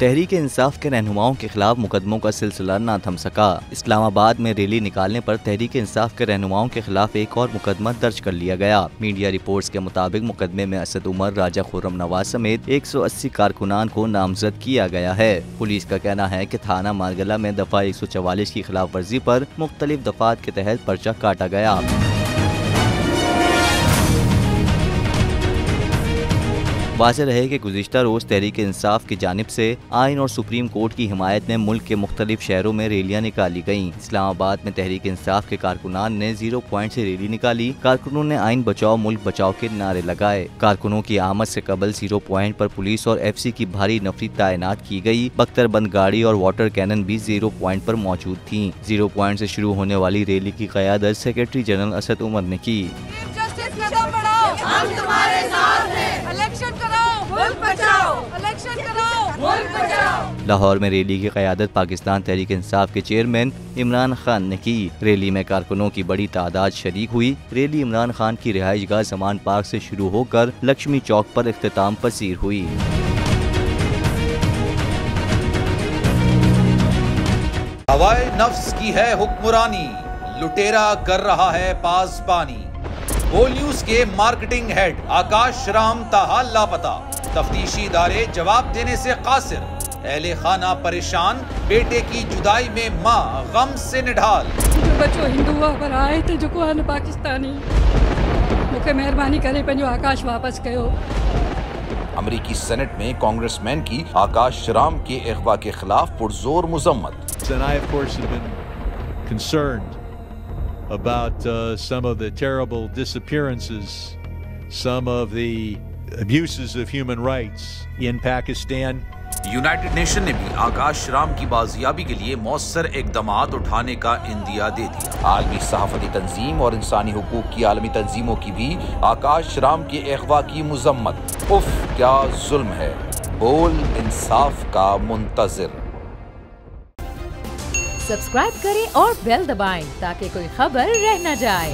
तहरीक इंसाफ के रहनुमाओं के खिलाफ मुकदमों का सिलसिला न थम सका। इस्लामाबाद में रैली निकालने पर तहरीक इंसाफ के रहनुमाओं के खिलाफ एक और मुकदमा दर्ज कर लिया गया। मीडिया रिपोर्ट्स के मुताबिक मुकदमे में असद उमर, राजा खुर्रम नवाज समेत 180 कारकुनान को नामजद किया गया है। पुलिस का कहना है कि थाना मारगला में दफा 144 की खिलाफ वर्जी पर मुख्तलिफ दफात के तहत पर्चा काटा गया। वाज़ेह रहे कि गुज़िश्ता रोज़ तहरीक इंसाफ की जानिब से आइन और सुप्रीम कोर्ट की हिमायत में मुल्क के मुख्तलिफ शहरों में रैलियाँ निकाली गयीं। इस्लामाबाद में तहरीक इंसाफ के कारकुनान ने 0 पॉइंट से रैली निकाली। कारकुनों ने आइन बचाओ मुल्क बचाओ के नारे लगाए। कारकुनों की आमद से कबल 0 पॉइंट पर पुलिस और FC की भारी नफरी तैनात की गयी। बख्तरबंद गाड़ी और वाटर कैनन भी 0 पॉइंट पर मौजूद थी। 0 पॉइंट से शुरू होने वाली रैली की क़यादत सेक्रेटरी जनरल असद उमर ने की। लाहौर में रैली की क़यादत पाकिस्तान तहरीक इंसाफ के चेयरमैन इमरान खान ने की। रैली में कारकुनों की बड़ी तादाद शरीक हुई। रैली इमरान खान की रिहाइशगाह ज़मान पार्क से शुरू होकर लक्ष्मी चौक पर इख्तिताम पसीर हुई। हवाए नफ्स की है हुक्मरानी, लुटेरा कर रहा है पासबानी। बोल न्यूज के मार्केटिंग हेड आकाश राम ताहा लापता, तफ्तीशी इदारे जवाब देने से कासिर। अहले खाना परेशान, बेटे की जुदाई में माँ गम से निढाल। जो बच्चो हिंदू पर आए थे जो को पाकिस्तानी, मुझे मेहरबानी करे पंहिंजो आकाश वापस कयो। अमरीकी सेनेट में कांग्रेसमैन की आकाश राम के अगवा के खिलाफ पुरजोर मुजम्मत। And I, of course, have been concerned about some of the terrible disappearances, some of the abuses of human rights in Pakistan. United nation ने भी आकाश राम की बाजियाबी के लिए मौसर इकदामात उठाने का इंदिया दे दिया। आलमी सहाफती तंजीम और इंसानी हुकूक की आलमी तंजीमों की भी आकाश राम के अगवा की मुजम्मत। उफ क्या जुल्म है, बोल इंसाफ का मुंतजिर। सब्सक्राइब करें और बेल दबाएं ताकि कोई खबर रह न जाए।